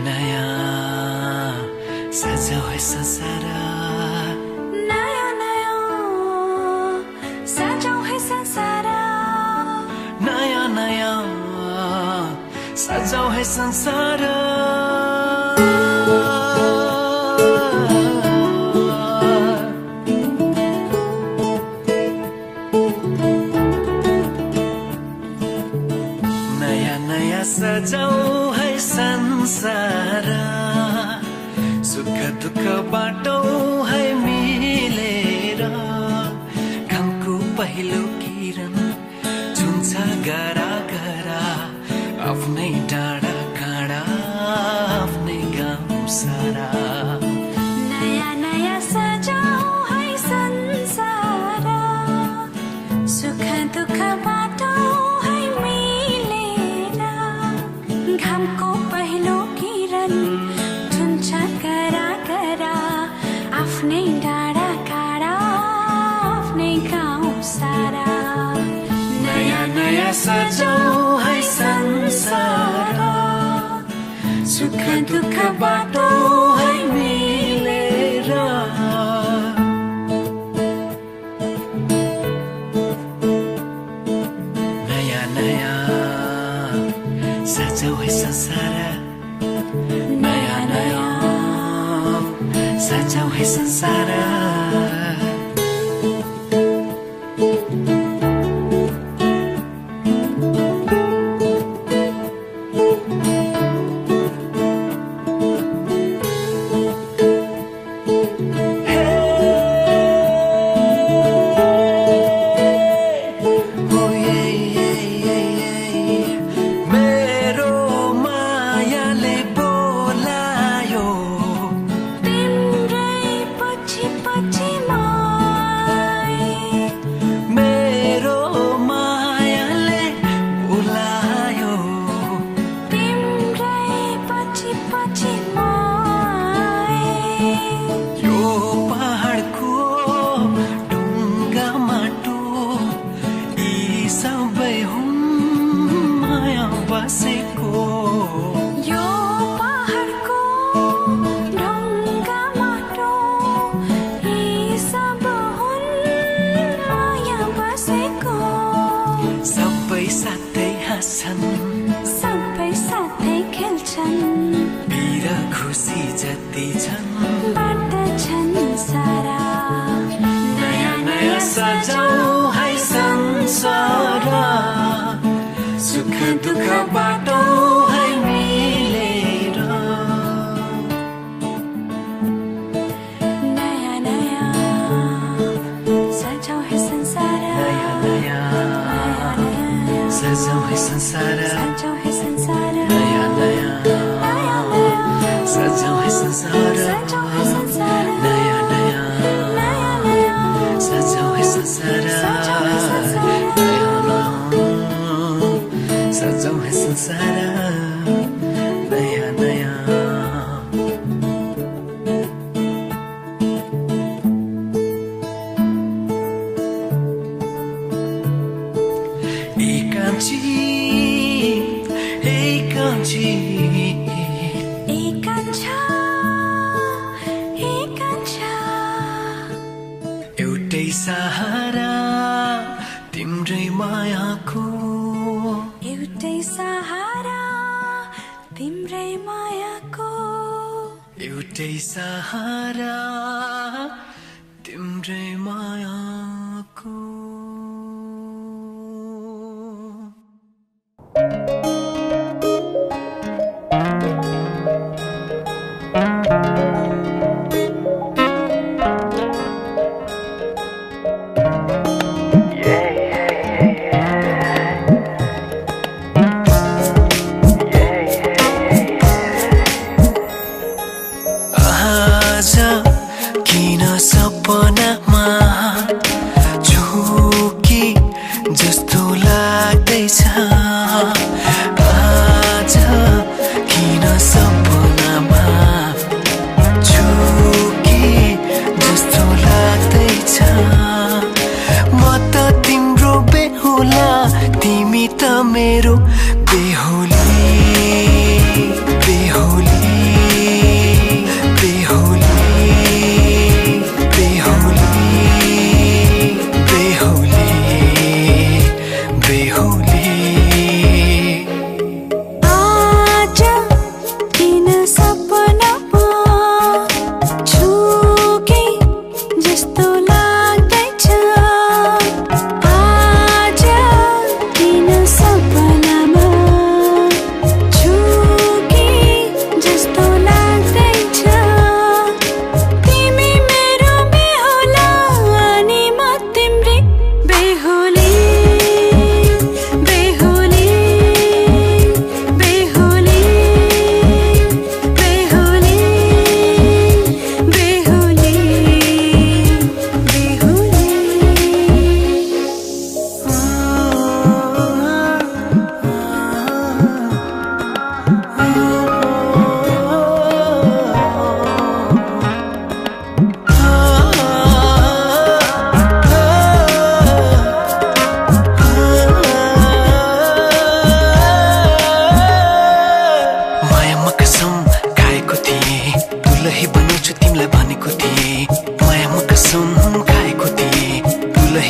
नया सजाओ है संसार नया नया सजाओ है संसार नया नया सजाओ है संसार नया नया सजाओ है संसार सुख दुःख बाटो है मिलेर घामको पहिलो किरण छुन्छ गरा गरा आफ्नै डाँडा काँडा आफ्नै गाउँ सारा नया नया सजाओ है संसार सुख दुःख बाटो है मिलेर घामको पहिलो किरण छुन्छ गरा गरा आफ्नै डाँडा काँडा आफ्नै गाउँ सारा नया नया सजाओ है संसार सुख दुःख बाटो है मिलेर नया नया सजाओ है संसार नया नया सजाओ है संसार सबै साथै खेल्छन् पीर खुसी जति छन् बाँड्छन् सारा नया नया सजाओ है संसार सुख दुःख बाटो है मिलेर नया नया सजाओ है संसार नया नया सजाओ है संसार सजाओ है संसार नया नया सजाओ है संसार सजाओ है संसार नया नया सजाओ है संसार नया नया सजाओ है संसार नया नया एकांची एकांची एउटै सहारा तिम्रै मायाको एउटै सहारा तिम्रै मायाको एउटै सहारा तिम्रै मायाको किन सपनामा झुकी जस्तो लाग्दैछ आज किन सपनामा झुकी जस्तो लाग्दैछ म त तिम्रो बेहुला तिमी त मेरो बेहुली बेहुली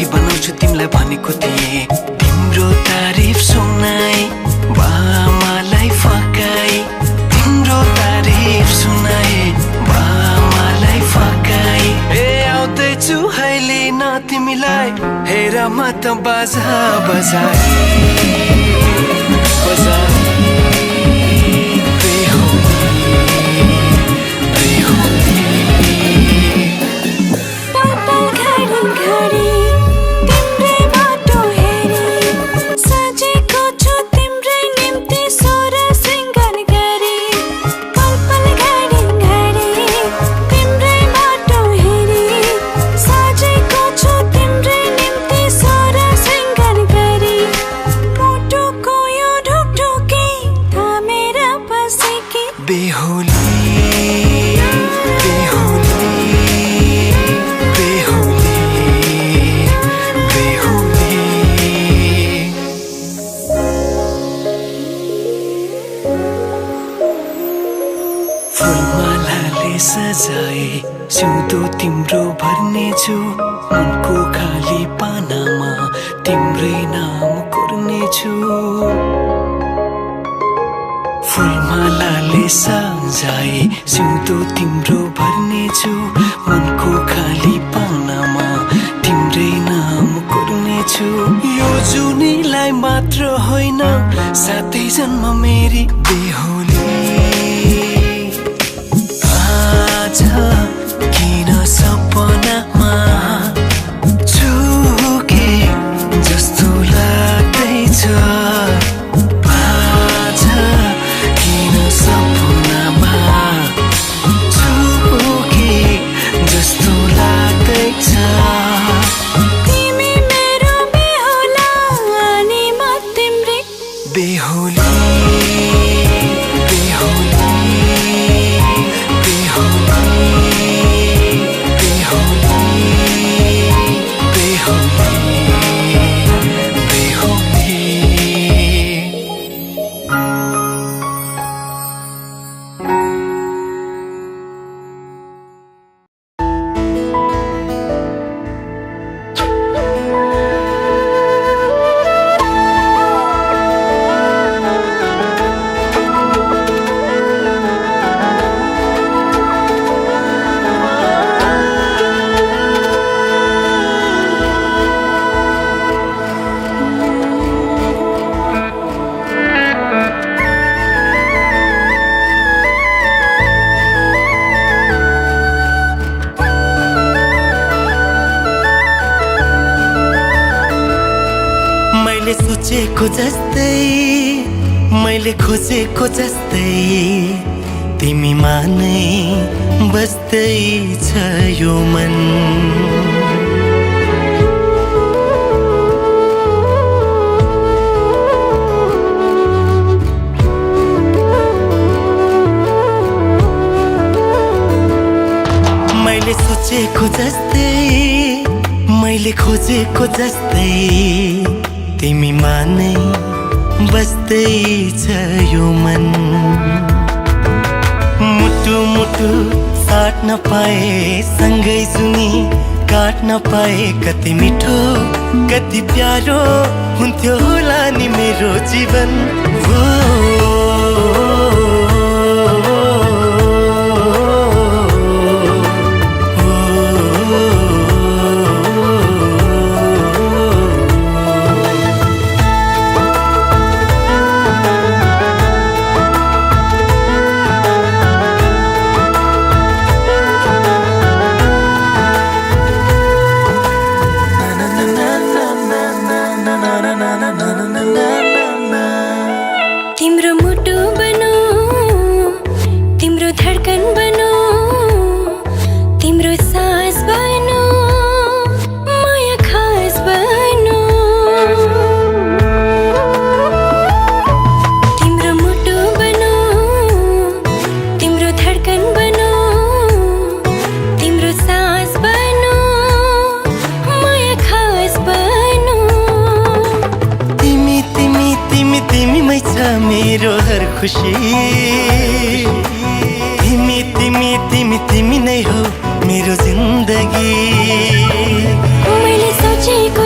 सुखी बनाउँछु तिमीलाई भनेको थिएँ तिम्रो तारिफ सुनाई बामालाई फकाई तिम्रो तारिफ सुनाई बामालाई फकाई ए आउँदैछु अहिले न तिमीलाई हेर म त बाजा बजाई फुलमालाले सजाए सिउँदो तिम्रो भर्नेछु मनको खाली पानामा तिम्रै नाम कोर्नेछु फुलमालाले सजाए सिउँदो तिम्रो भर्नेछु मनको खाली पानामा तिम्रै नाम कोर्नेछु यो जुनीलाई मात्र होइन साथै जन्म मेरी बेहोली किन सपनामा चुके जस्तो लाग्दैछ आज किन सपनामा चुके जस्तो लाग्दैछ तिमी मेरो बेहुला अनि म तिम्रै बेहुली सोचेको जस्तै मैले खोजेको जस्तै तिमीमा नै बस्दैछ यो मन मैले सोचेको जस्तै मैले खोजेको जस्तै तिमीमा नै बस्दैछ यो मन मुटु मुटु साट्न पाए सँगै जुनी काट्न पाए कति मिठो कति प्यारो हुन्थ्यो होला नि मेरो जीवन हो तिम्रो मुटु बनो तिम्रो धडकन बनो तिम्रो सास बनो माया खास बनो तिम्रो मुटु बनो तिम्रो धडकन बनो तिम्रो सास बनो माया खास बनो तिमी तिमी तिमी तिमी मै छ मेरो हर खुसी तिमी तिमी तिमी तिमी नै हो मेरो जिन्दगी मैले सोचेको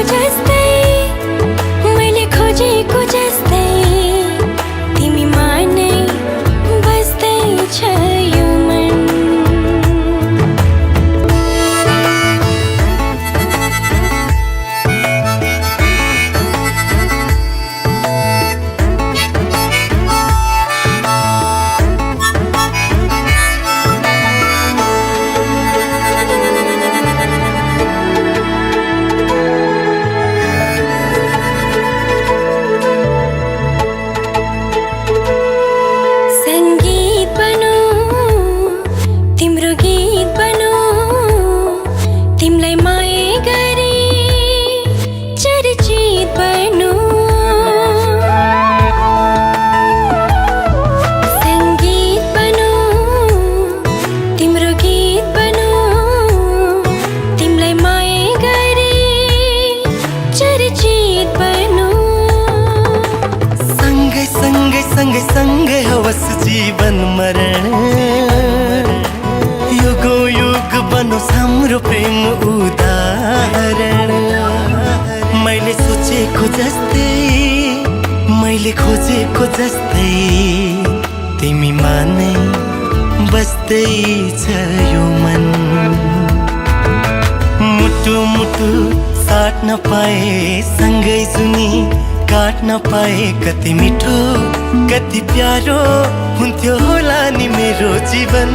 जस्तै मैले खोजेको जस्तै तिमीमा नै बस्दै छ यो मन मुटु मुटु साट्न पाए सँगै जुनी काट्न पाए कति मिठो कति प्यारो हुन्थ्यो होला नि मेरो जीवन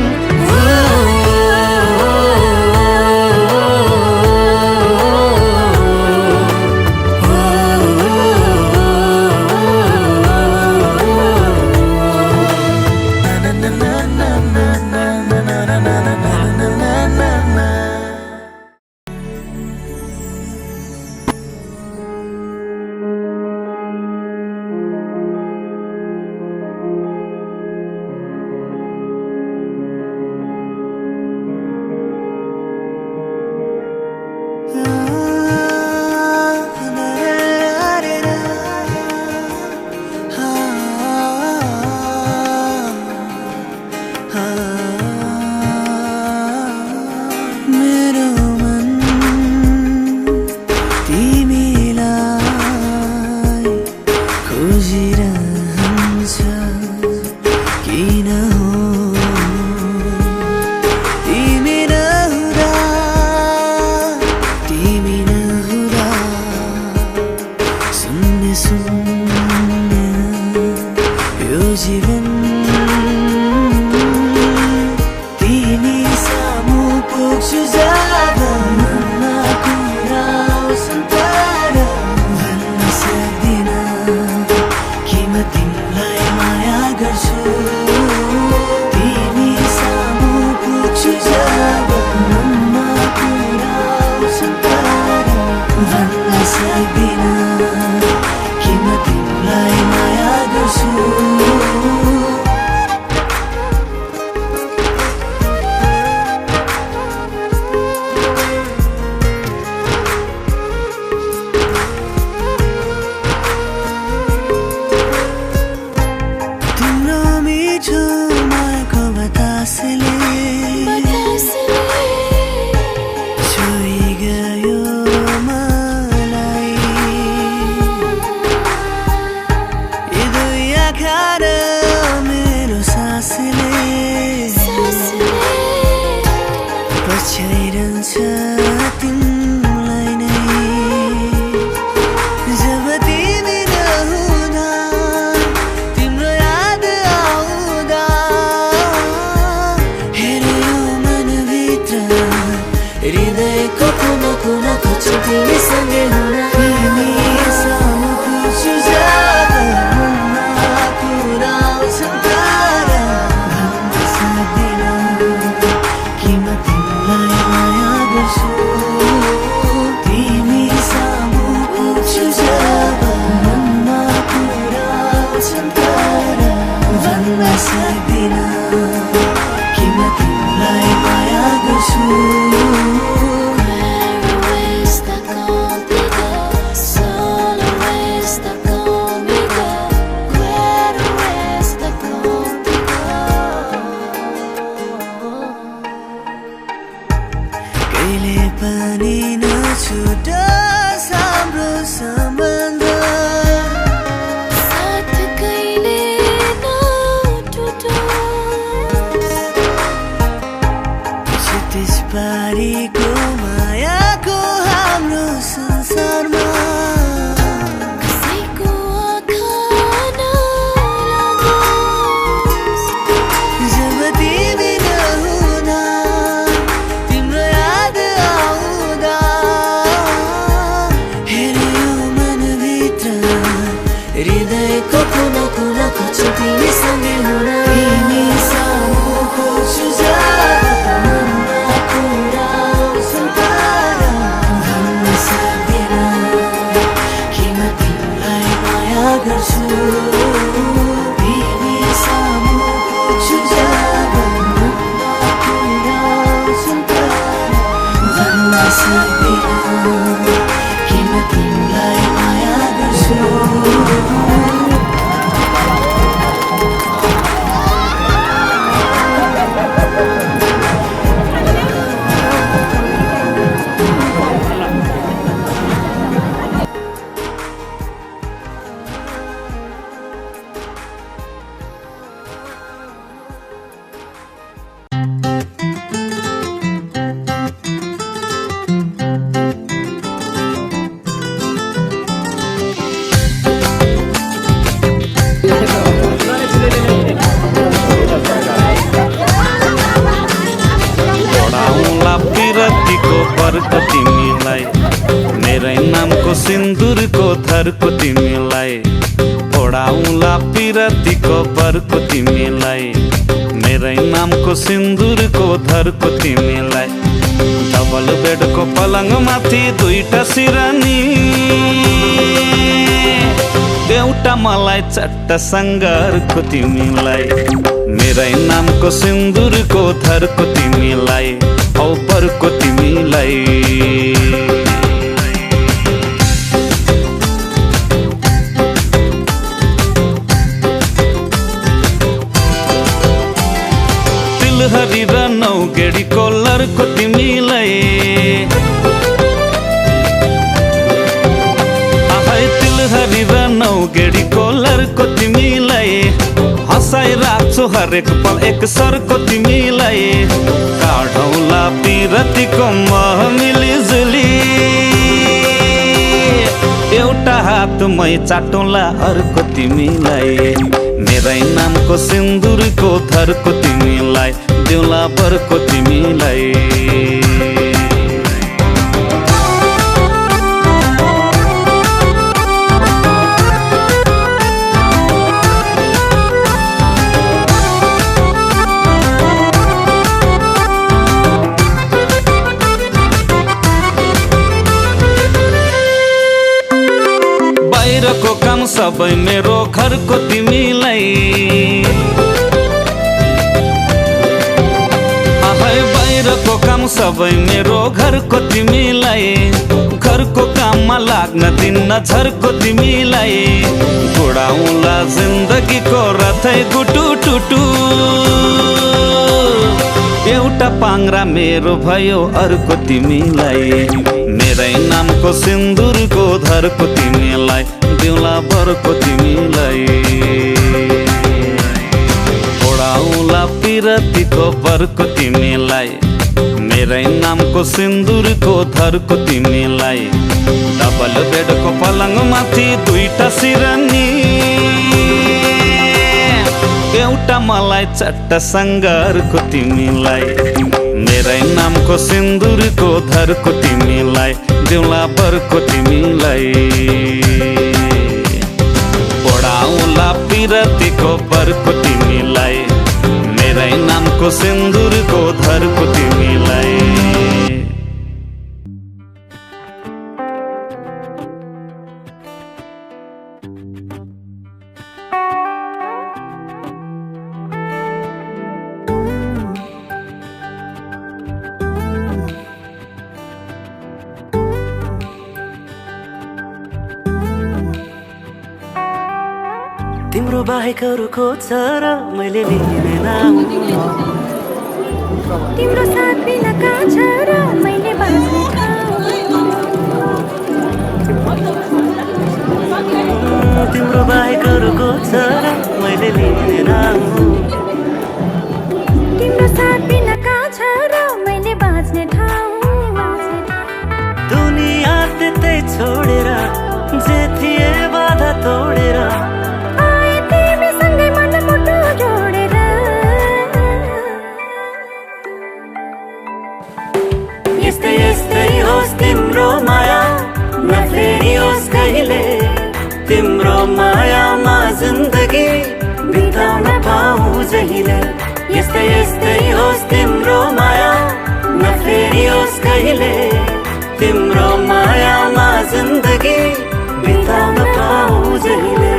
घरको तिमीलाई, मेरै नामको सिन्दुरको थरको तिमीलाई, ओडाउला पिरतीको बरको तिमीलाई, मेरै नामको सिन्दुरको थरको तिमीलाई। डबल बेडको पलङमाथि दुईटा सिरानी, एउटा मलाई चट्टा सङ्घारको तिमीलाई, मेरै नामको सिन्दुरको थरको तिमीलाई, औ बरको तिमीलाई। तिलहरी र नौगेडी कोलरको तिमीलाई, तिलहरी र नौगेडी कोलरको तिमीलाई, हँसाइ राख्छु हरेक पल एक सरको तिमीलाई, काढौला पिरतीको मह मिलिजुली, एउटा हातमै चाटौला अर्को तिमीलाई, मेरै नामको सिन्दुरको थरको तिमीलाई, देउला बरको तिमीलाई। बाहिरको काम सबै मेरो घरको तिमीलाई, बाहिरको काम सबै मेरो घरको तिमीलाई, घरको काममा लाग्न दिन्न झर्को तिमीलाई, गुडाउला जिन्दगीको रथै गुटु टुटु, एउटा पाङ्रा मेरो भयो अर्को तिमीलाई, मेरै नामको सिन्दुरको धरको तिमीलाई, देउला बरको तिमीलाई, ओडाउला पिरतीको बरको तिमीलाई, मेरै नामको सिन्दुरको धरको तिमीलाई, डबल बेडको पलङमाथि दुईटा सिरानी, एउटा मलाई चट्टा सङ्घारको तिमीलाई, मेरै नामको सिन्दुरको धरको तिमीलाई, देउला बरको तिमीलाई, ओडाउला पिरतीको बरको तिमीलाई, मेरै नामको सिन्दुरको धरको तिमीलाई। तिम्रो बाहेक अरू खोज्छ र मैले लिँदैन नाम, तिम्रो साथ बिना कहाँ छ र मैले बाँच्ने ठाउँ, तिम्रो बाहेक अरू खोज्छ र मैले लिँदैन नाम, तिम्रो साथ बिना कहाँ छ र मैले बाँच्ने ठाउँ, दुनिया त्यतै छोडेर जे थिए बाधा तोडेर, यस्तै यस्तै होस् तिम्रो माया नफेरियोस् कहिले, तिम्रो मायामा जिन्दगी बिताउन पाऊँ जहिले, यस्तै यस्तै होस् तिम्रो माया नफेरियोस् कहिले, तिम्रो मायामा जिन्दगी बिताउन पाऊँ जहिले।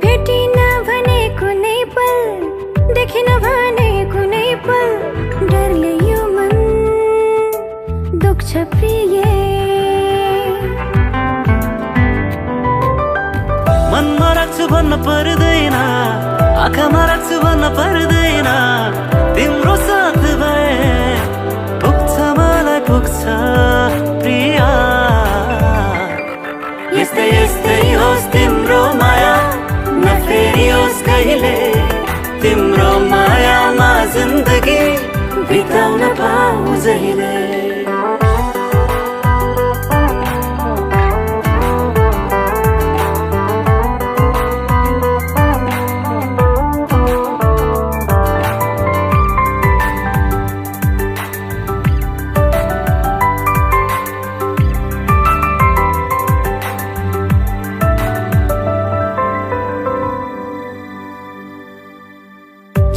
भेटिन भने कुनै पल, देखिन भने कुनै पल, डरले यो मन दुख्छ प्रिय, मनमा राख्छु भन्न पर्दैन, आँखामा राख्छु भन्न पर्दैन, तिम्रो साथ भए पुग्छ मलाई पुग्छ प्रिया, कहिले तिम्रो मायामा जिन्दगी बिताउन पाऊ जहिले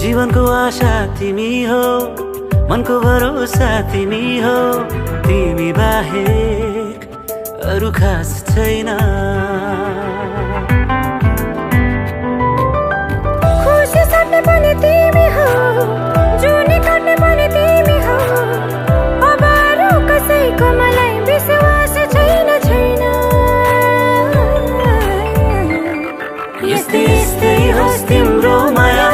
जीवनको आशा तिमी हो मनको भरोसा तिमी हो तिमी बाहेक अरु खास छैन खुसी साट्ने पनि तिमी हो जुनी काट्ने पनि तिमी हो अब अरु कसैको मलाई विश्वास छैन यस्तै यस्तै होस् तिम्रो माया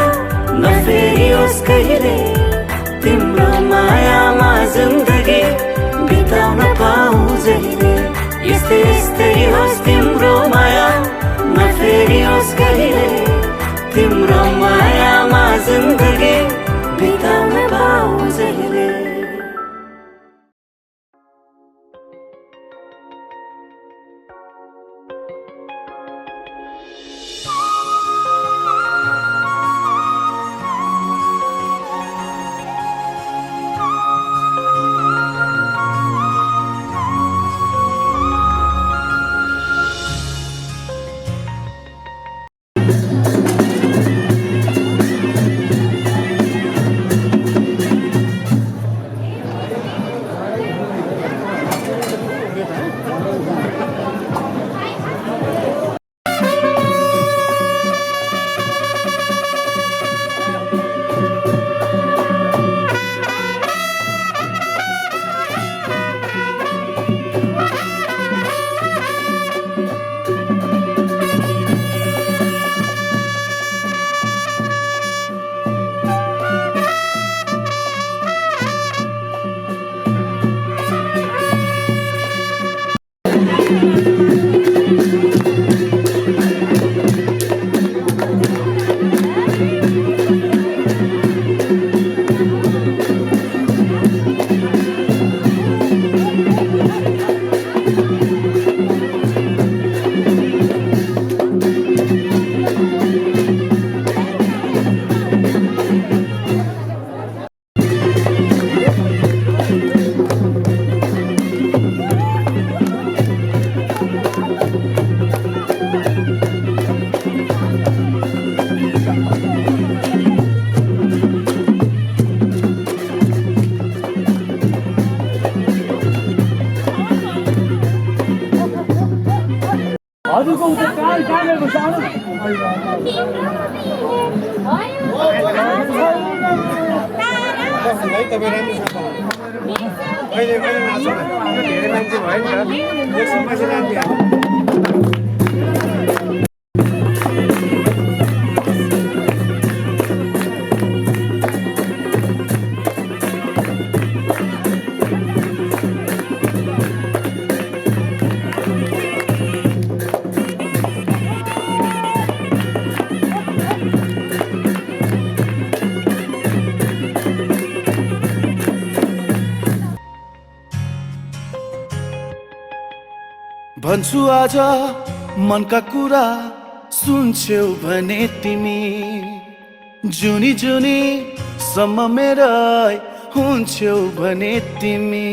नफेरियोस् कहिले तिम्रो मायामा जिन्दगी बिताउन पाऊ जहिले यस्तै यस्तै होस् तिम्रो माया नफेरियोस् कहिले तिम्रो मायामा जिन्दगी बिताउन पाऊ जहिले हजुरको उता कहाँ गएको छ तपाईँ राम्रोसँग अहिले नाच्नु धेरै मान्छे भयो नि त एकछिन पछि नाच्ने भन्छु आज मनका कुरा सुन्छौ भने तिमी जुनी जुनी सम्म मेरा हुन्छौ भने तिमी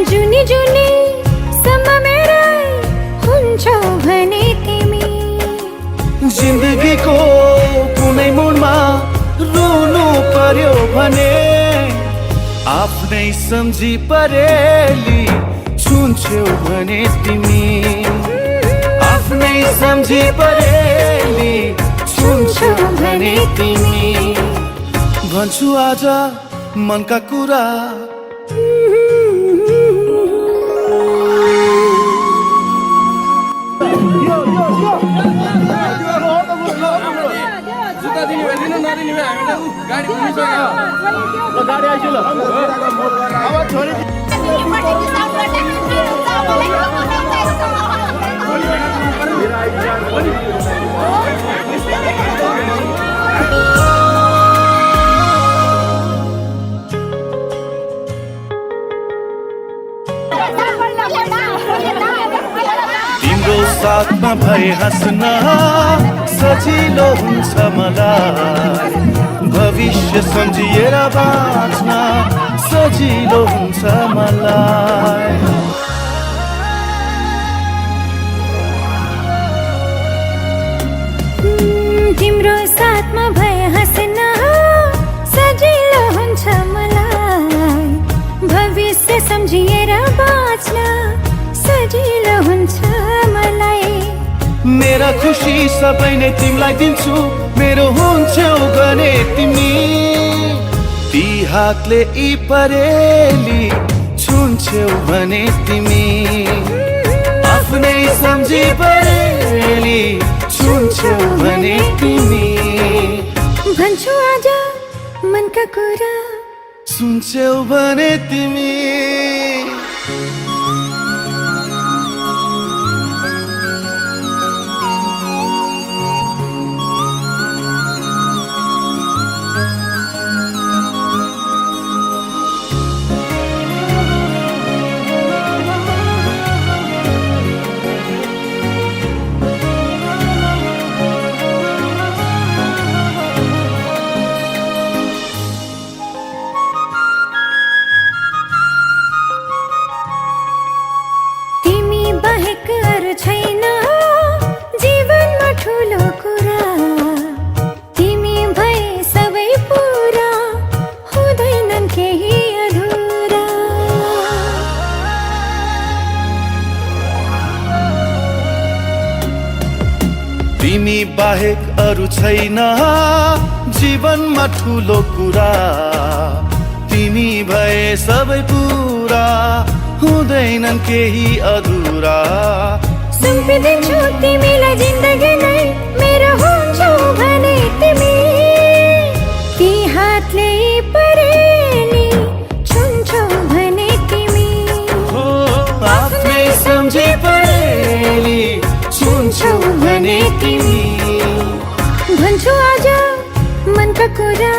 जुनी जुनी सम्म मेरै हुन्छौ भने तिमी जिन्दगीको कुनै मोडमा रुनु पर्यो भने आफ्नै सम्झी परेली छुन्छौ भने तिमी आफ्नै सम्झी परेली छुन्छौ भने तिमी भन्छु आज मनका कुरा तिम्रो साथमा भए हाँस्न सजिलो हुन्छ मलाई भविष्य सम्झिएर बाँच्न सजिलो हुन्छ मलाई तिम्रो साथमा भए हाँस्न सजिलो हुन्छ मलाई भविष्य सम्झिएर बाँच्न सजिलो हुन्छ मलाई मेरा खुसी सबै नै तिमीलाई दिन्छु मेरो हुन्छौ भने तिमी ती हातले यी परेली छुन्छौ भने तिमी आफ्नै सम्झी परेली छुन्छौ भने तिमी भन्छु आज मनका कुरा सुन्छौ भने तिमी छैन जीवनमा ठुलो कुरा तिमी भए सबै पुरा हुँदैनन् केही अधुरा तिमी बाहेक अरू छैन जीवनमा ठुलो कुरा तिमी भए सबै पुरा हुँदैनन् केही अधुरा सुम्पिदिन्छु तिमीलाई जिन्दगी नै मेरो हुन्छौ भने तिमी ती हातले परेली छुन्छौ भने तिमी आफ्नै सम्झी परेली छुन्छौ भने तिमी भन्छु आज मनका कुरा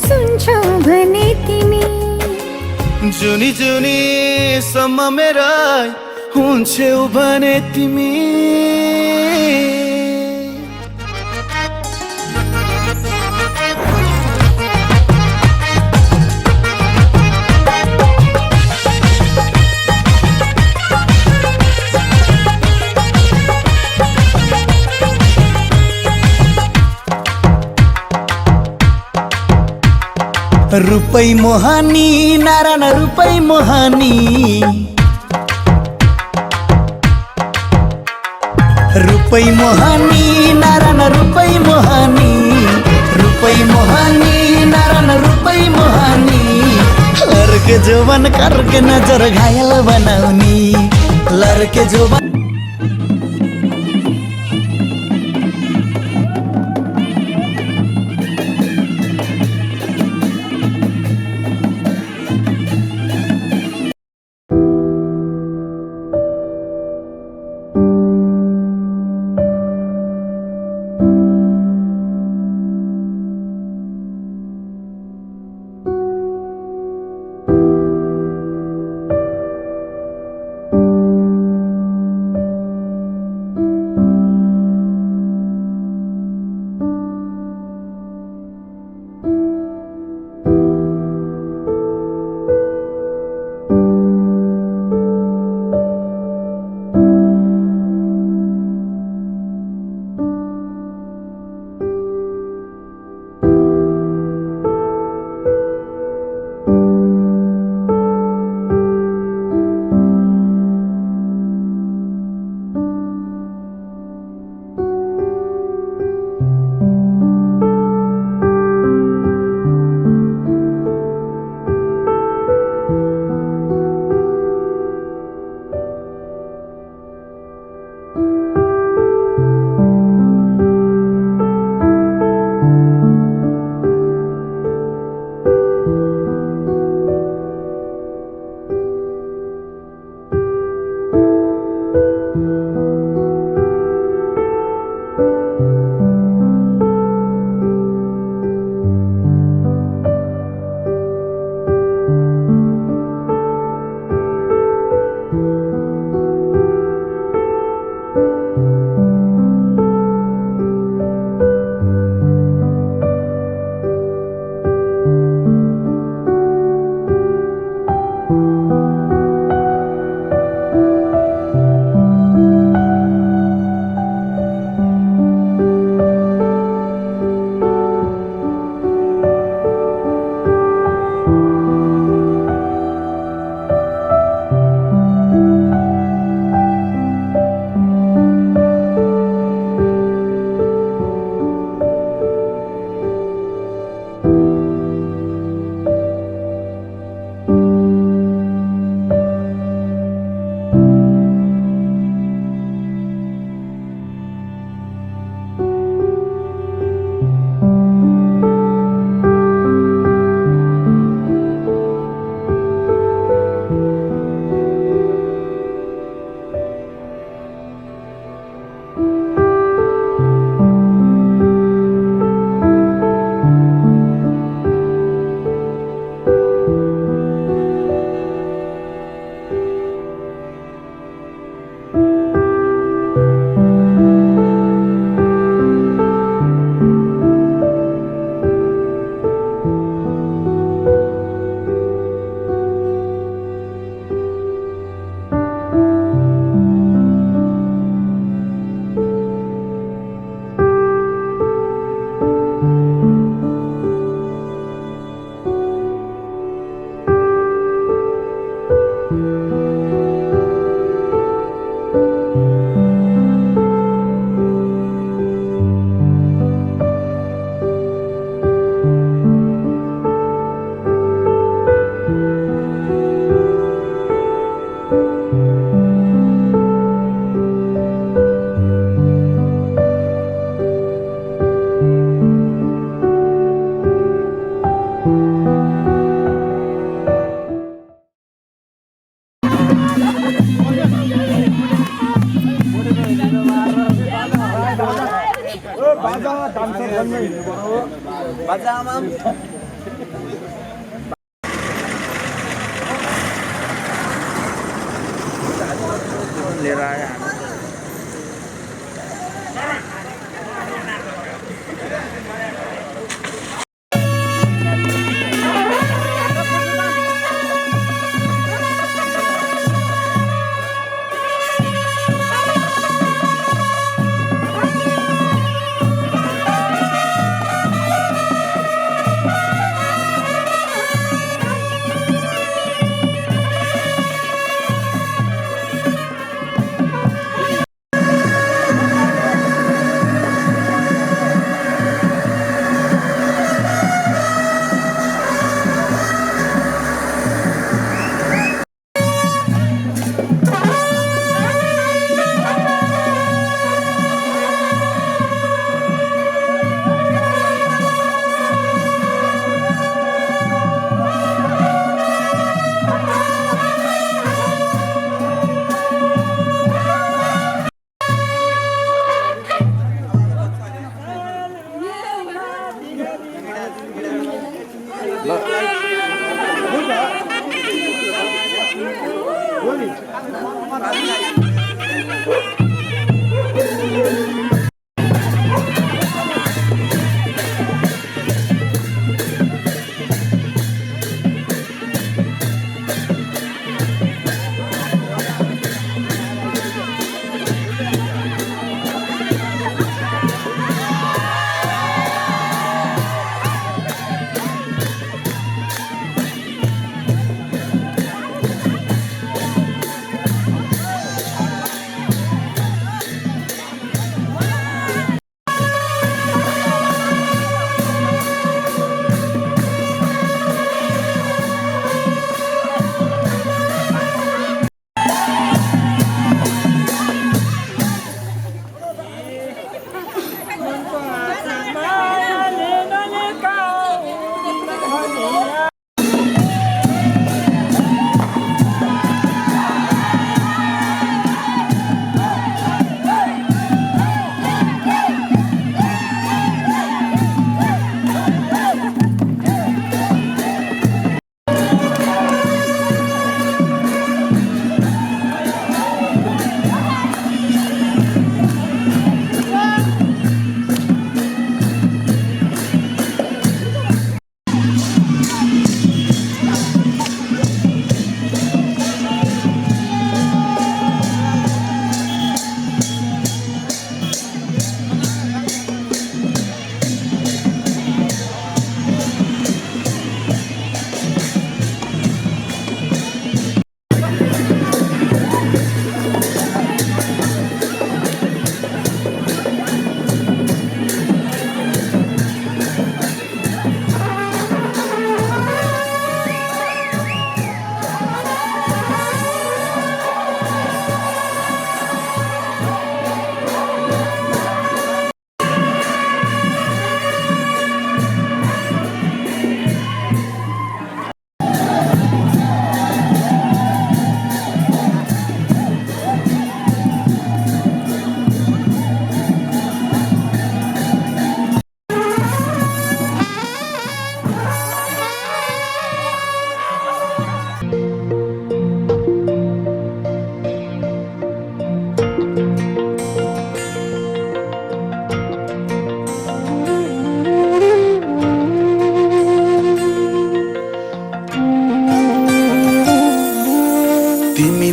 सुन्छौ भने तिमी जुनी जुनी सम्म मेरा हुन्छौ भने तिमी रुपै मोहानी नारायण रुपै मोहानी रुपै मोहानी नारायण रुपै मोहानी रुपै मोहानी नारायण रुपै मोहानी लड़के जोवन करके नजर घायल बनाउनी लड़के जोवन लिएर आयो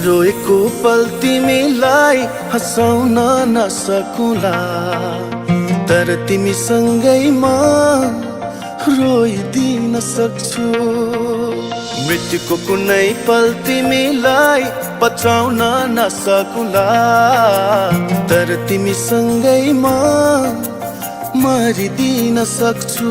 रोएको पल तिमीलाई हँसाउन नसकुला, तर तिमीसँगै म रोइदिन सक्छु। मृत्युको कुनै पल तिमीलाई बचाउन नसकुला, तर तिमीसँगै म मरिदिन सक्छु।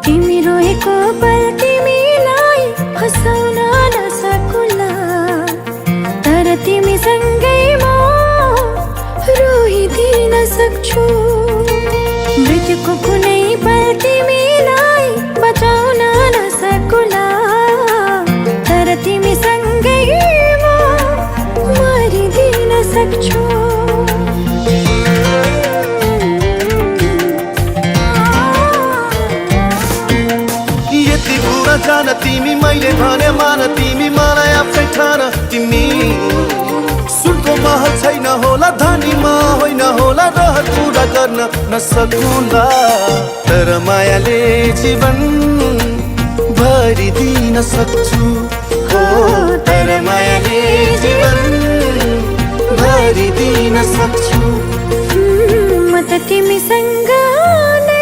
तिमी रोएको पल तिमीलाई हँसाउन नसकुला, तर तिमीसँगै म रोइदिन सक्छु। मृत्युको कुनै पल तिमीलाई बचाउन नसकुला, तर तिमीसँगै म नजान तिमी मैले भने मान तिमी मलाई आफै ठान तिमी सुनको महल छैन होला धनीमा होइन होला रहर पुरा गर्न नसकुला तर मायाले जीवन भरिदिन सक्छु हो तर मायाले जीवन भरिदिन सक्छु म त तिमीसँग नै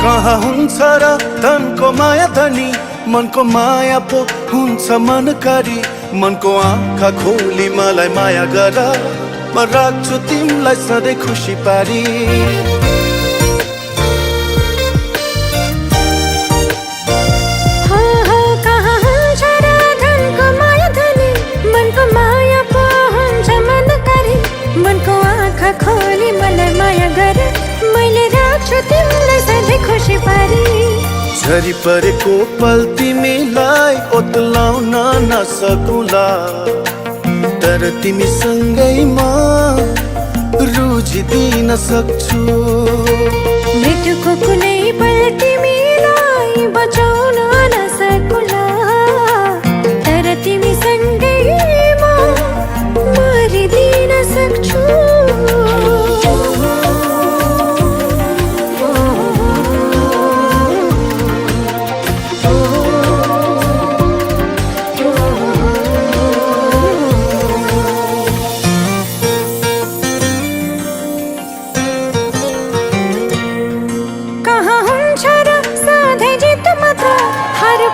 कहाँ हुन्छ र धनको माया धनी मनको माया पो हुन्छ मनकारी मनको आँखा खोली मलाई माया गर म राख्छु तिमीलाई सधैँ खुसी पारी कहाँ हुन्छ र धनको माया धनी मनको माया पो हुन्छ मनकारी मनको आँखा खोली मलाई माया गर मैले राख्छु तिमीलाई सधैँ खुसी पारी झरी परेको पल तिमीलाई ओत्लाउन नसकुला तर तिमीसँगै म रुझिदिन सक्छु मृत्युको कुनै पल तिमीलाई बचाउन नसकुला तर तिमीसँगै म मरिदिन सक्छु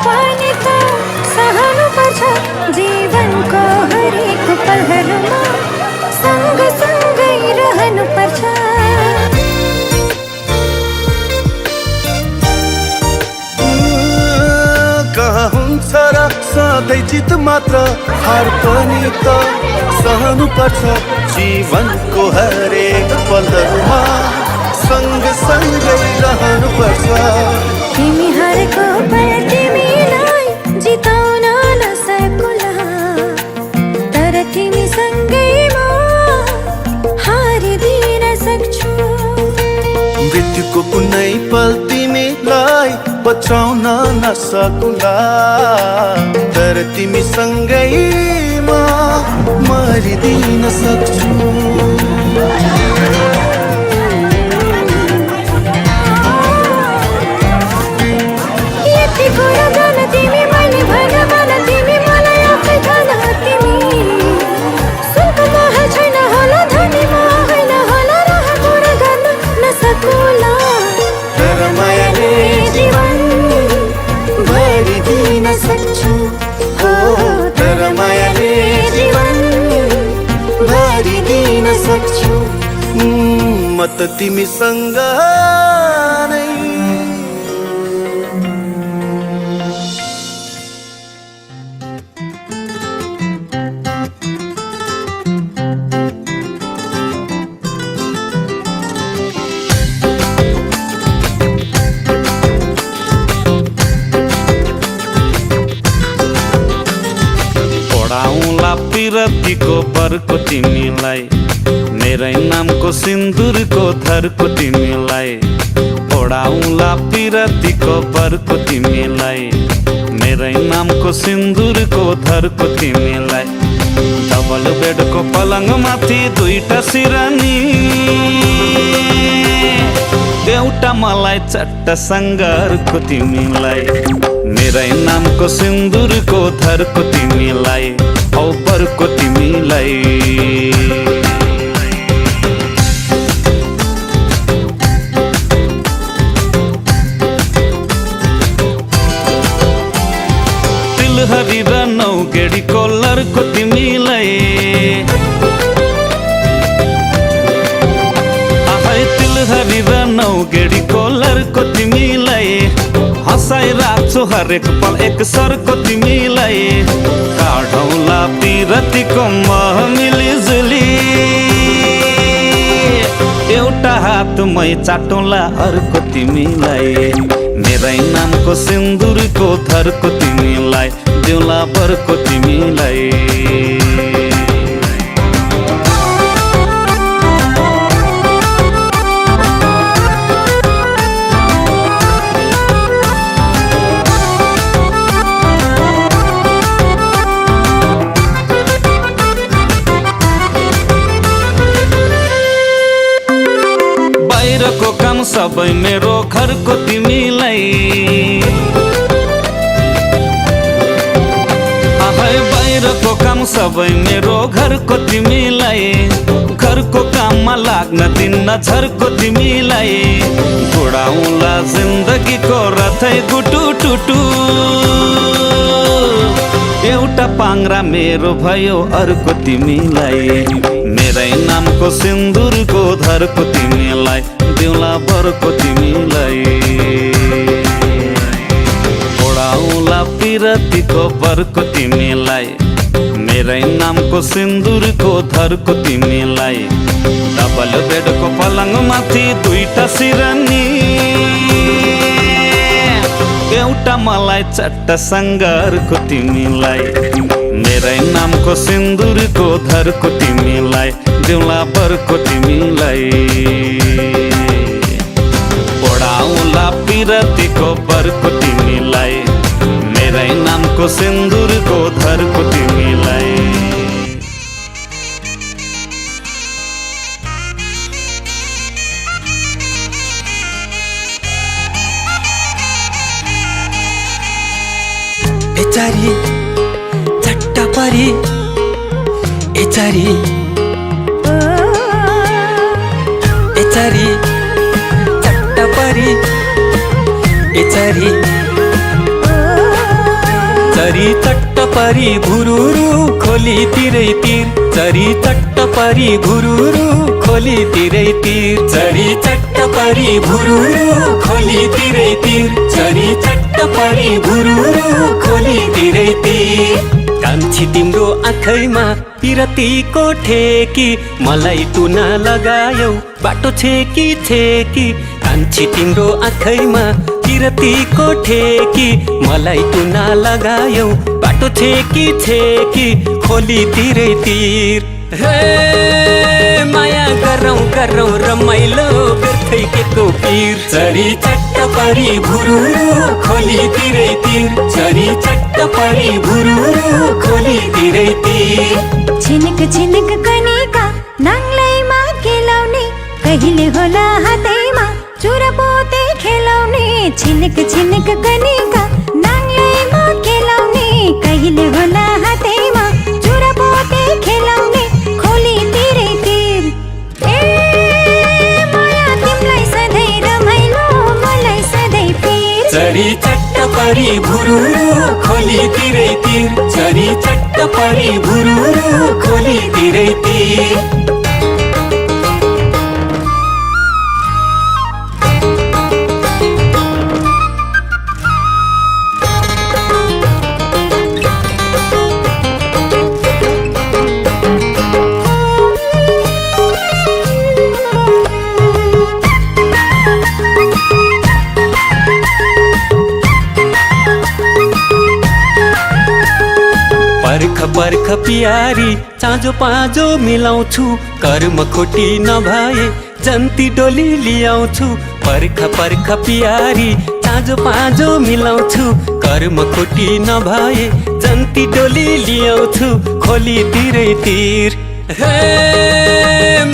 पानी त सहनु पर्छ जीवनको हरेक पलहरूमा सँगसँगै रहनु पर्छ कहाँ हुन्छ र सधैँ जित मात्र हार पनि त सहनु पर्छ जीवनको हरेक पलहरूमा सँगसँगै रहनु पर्छ तिमी हारेको पल तिमीलाई जिताउन नसकुला तर तिमीसँगै म हारिदिन सक्छु मृत्युको कुनै पल तिमीलाई बचाउन नसकुला तर तिमीसँगै म मरिदिन सक्छु कुरा जान तिमी मैले भन भन तिमी मलाई आफै ठान तिमी सुनको महल छैन होला धनीमा होइन होला रहर पुरा गर्न नसकुला तर मायाले जीवन भरिदिन सक्छु हो तर मायाले जीवन भरिदिन सक्छु म त तिमीसँग नै पिरतीको बरको तिमीलाई मेरै नामको सिन्दुरको धरको तिमीलाई ओडाउला पिरतीको बरको तिमीलाई मेरै नामको सिन्दुरको धरको तिमीलाई डबल बेडको पलङमाथि दुईटा सिरानी एउटा मलाई चट्ट सङ्घारको तिमीलाई मेरै नामको सिन्दुरको धरको तिमीलाई औ बरको तिमीलाई तिलहरी र नौगेडी कोलरको तिमीलाई आफै तिलहरी र नौगेडी कोलरको तिमीलाई हँसाइराख्छु हरेक पल एक सरको तिमीलाई काढौँला पिरतीको मह मिलिजुली एउटा हातमै चाटौँला अर्को तिमीलाई मेरै नामको सिन्दुरको थरको तिमीलाई दिउँला बरको तिमीलाई बाहिरको काम सबै मेरो घरको तिमीलाई बाहिरको काम सबै मेरो घरको तिमीलाई घरको काममा लाग्न दिन्न झर्को तिमीलाई उडाउँला जिन्दगीको रथै गुटु टुटु एउटा पाङ्रा मेरो भयो अर्को तिमीलाई मेरै नामको सिन्दुरको धरको तिमीलाई दिउँला बरको तिमीलाई ओडाउला पिरतीको बरको तिमीलाई मेरै नामको सिन्दुरको धरको तिमीलाई डबल बेडको पलङमाथि दुईटा सिरानी एउटा मलाई चट्ट सङ्घारको तिमीलाई मेरै नामको सिन्दुरको धरको तिमीलाई दिउँला बरको तिमीलाई ओडाउला पिरतीको बरको तिमीलाई मेरै नामको सिन्दुरको धरको तिमीलाई एचारी चट्टा परी एचारी एचारी चट्टा परी एचारी चरी चट्ट परी भुरुरु खोली तिरै तिर चरी चट्ट परी भुरुरु खोली तिरै तिर चरी चट्ट परी भुरुरु खोली तिरै तिर चरी चट्ट परी भुरुरु खोली तिरै तिर कान्छी तिम्रो आँखैमा पिरतीको ठेकी मलाई टुना लगायौ बाटो छेकी छेकी कान्छी तिम्रो आँखैमा पिरतीको ठेकी मलाई टुना लगायौ बाटो छेकी छेकी खोली तिरै तिर हे माया गरौँ गरौँ रमाइलो व्यर्थै केको पीर चरी चट्ट परी भुरुरु खोली तिरै तिर चरी चट्ट परी भुरुरु खोली तिरै तिर छिनक छिनक कनिका नाङ्लैमा खेलाउने कहिले होला हातैमा चुरा पोते खेलाउने छिनक छिनक कनिका नाङ्लैमा खेलाउने कहिले होला हातैमा चुरा पोते खेलाउने खोली तिरै तिर ए माया तिमीलाई सधैँ रमाइलो मलाई सधैँ पीर चरी चट्ट परी भुरुरु खोली तिरै तिर चरी चट्ट परी भुरुरु खोली तिरै तिर पर्ख पर्ख पियारी चाँजो पाँजो मिलाउँछु कर्म खोटी नभए जन्ती डोली लियाउँछु पर्ख पर्ख पियारी चाँजो पाँजो मिलाउँछु कर्म खोटी नभए जन्ती डोली लियाउँछु खोली तिरै तिर हे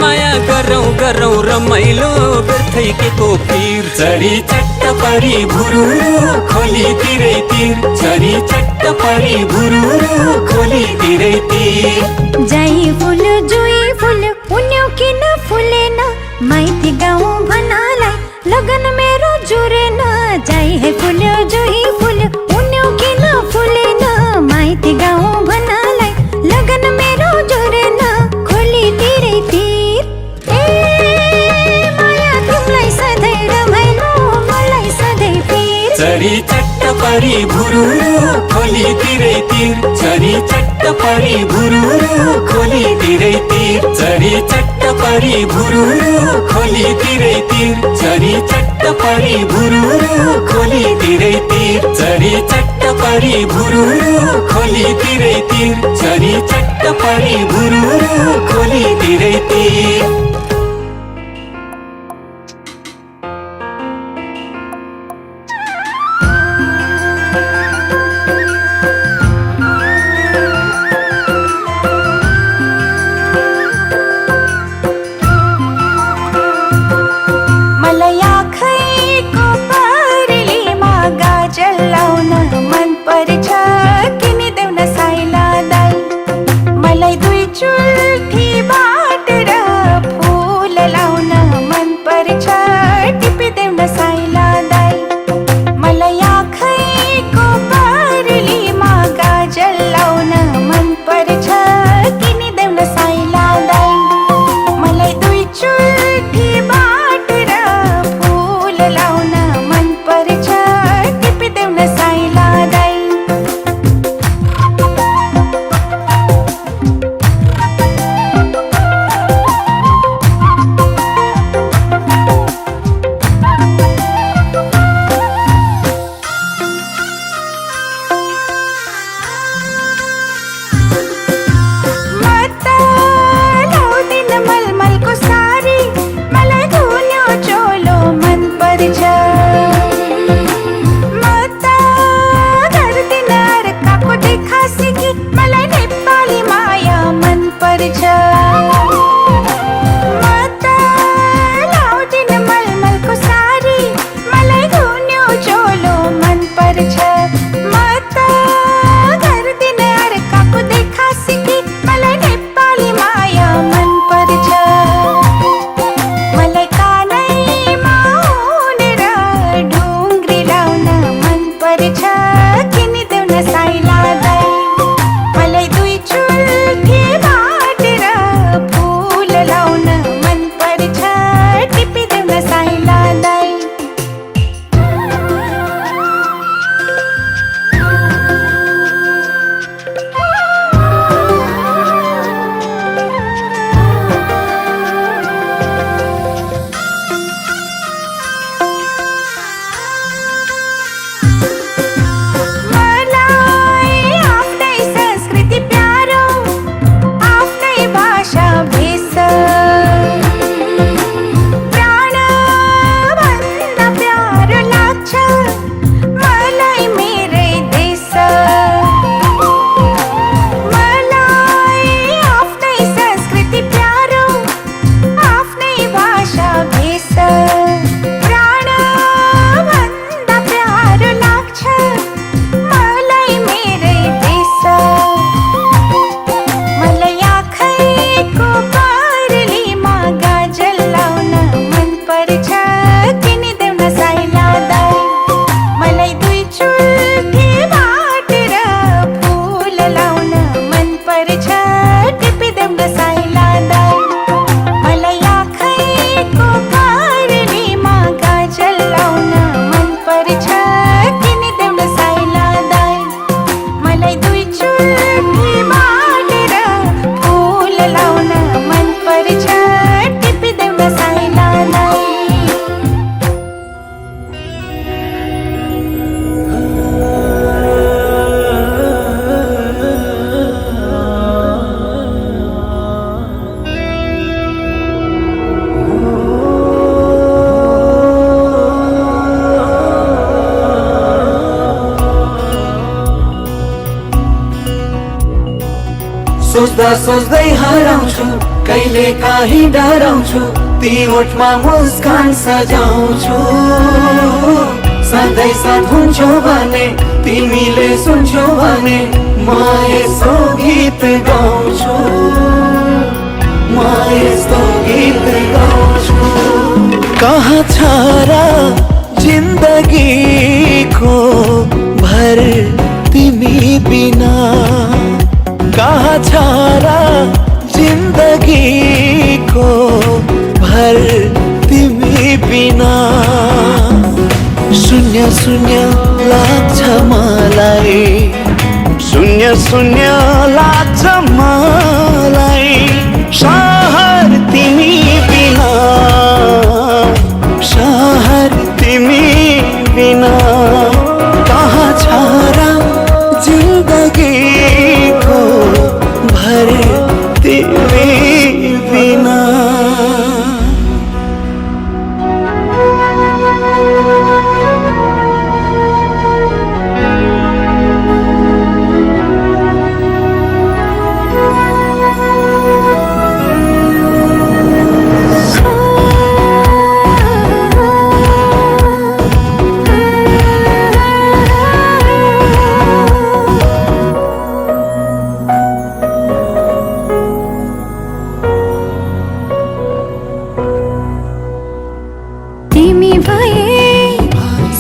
माया गरौँ गरौँ रमाइलो व्यर्थै केको पीर चरी चट्ट परी भुरुरु खोली तिरै तिर चरी चट्ट परी भुरुरु खोली तिरै तिर जाई फुल जुई फुल उन्यौ किन फुलेन माइती गाउँ भनालाई लगन मेरो जुरेन जाई है फुल जुई फुल उन्यौ किन फुलेन माइती गाउँ भनालाई लगन मेरो जुरेन खोली तिरै तिर ए माया तिमीलाई सधैँ रमाइलो मलाई सधैँ पीर चरी खोली तिरै तिर चरी चट्ट परी भुरुरु खोली तिरै तिर चरी चट्ट परी भुरुरु खोली तिरै तिर चरी चट्ट परी भुरुरु खोली तिरै तिर चरी चट्ट परी भुरुरु खोली तिरै तिर चरी चट्ट परी भुरुरु खोली तिरै तिर सोच्दा सोच्दै हराउँछु कहिले काहीँ डराउँछु ती ओठमा मुस्कान सजाउँछु सधैँ साथ हुन्छौ भने तिमीले सुन्छौ भने म यस्तो गीत गाउँछु म यस्तो गीत गाउँछु कहाँ छ र जिन्दगीको भर तिमी बिना कहाँ छ र जिन्दगीको भर तिमी बिना शून्य शून्य लाग्छ मलाई शून्य शून्य लाग्छ मलाई शहर तिमी बिना शहर तिमी बिना कहाँ छ र जिन्दगीको भर तिमी बिना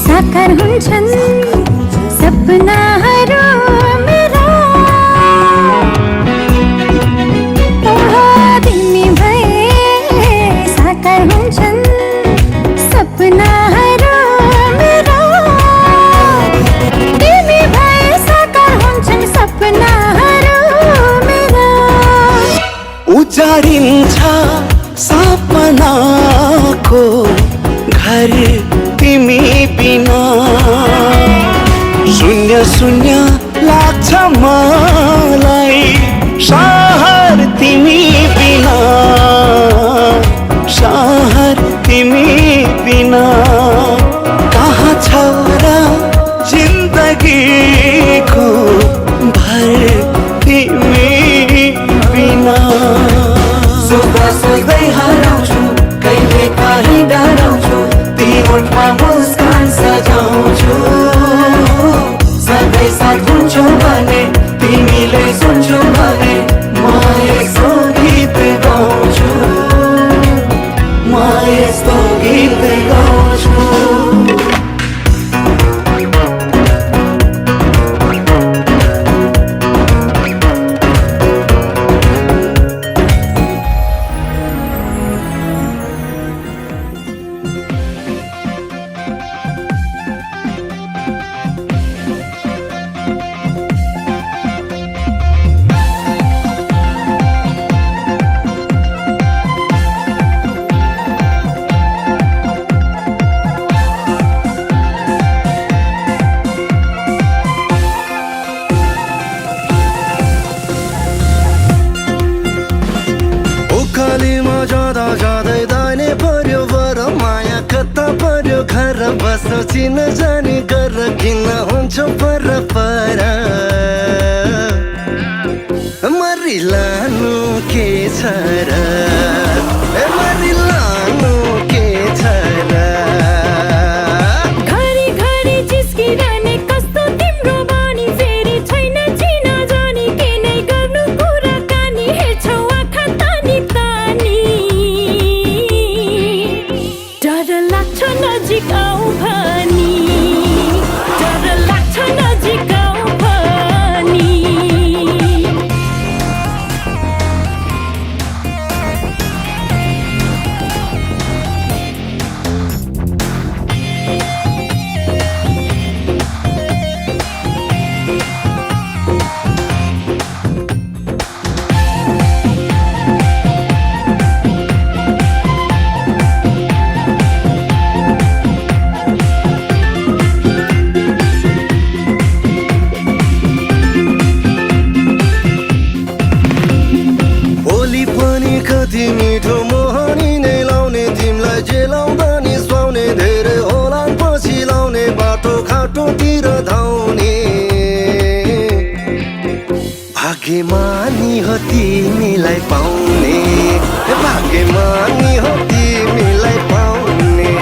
साकार हुन्छन् सपनाहरू मेरा तिमी भए साकार हुन्छन् सपनाहरू मेरा तिमी भए साकार हुन्छन् सपनाहरू मेरा उजाडिन्छ सपनाको घर तिमी बिना शून्य शून्य लाग्छ मलाई शहर तिमी बिना शहर तिमी बिना कहाँ छ र जिन्दगीको भर तिमी बिना सोच्दा सोच्दै हराउँछु कहिले काहीँ डराउँछु तिमीमा मुस्कान सजाउँछु सधैँ साथ हुन्छौ भने तिमीले सुन्छौ भने म यस्तो गीत गाउँछु म यस्तो गीत गाउँछु चिन जाने गर किन हुन्छ पर पर मरिलानु के छ र मरिलानु के छ र घरी घरी जिस्किरहने कस्तो तिम्रो बानी फेरि छैन चिना जानी के नै गर्नु कुराकानी हेर्छौ आँखा तानी तानी डर लाग्छ नजिक आऊ भनी डर लाग्छ नजिक आऊ भनी भाग्यमानी हो तिमीलाई पाउने भाग्यमानी हो तिमीलाई पाउने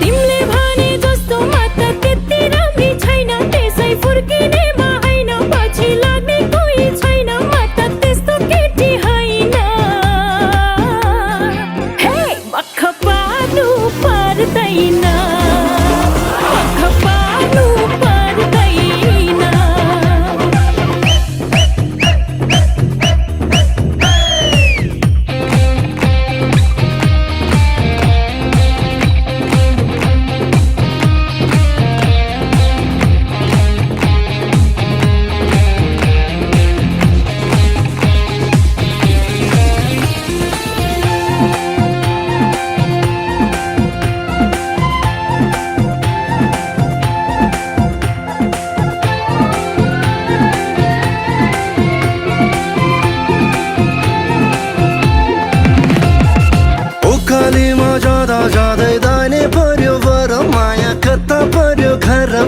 तिमीले भने जस्तो मात्र त्यति राम्री छैन त्यसै फुर्किने होइन पछि लाग्ने कोही छैन म त त्यस्तो केटी होइन हे मख पार्नु पर्दैन मख पार्नु पर्दैन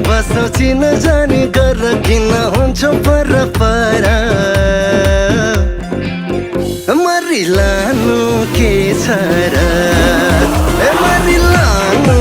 बसौ चिन जाने गर किन हुन्छ पर मरिलानु के छ र मरिलानु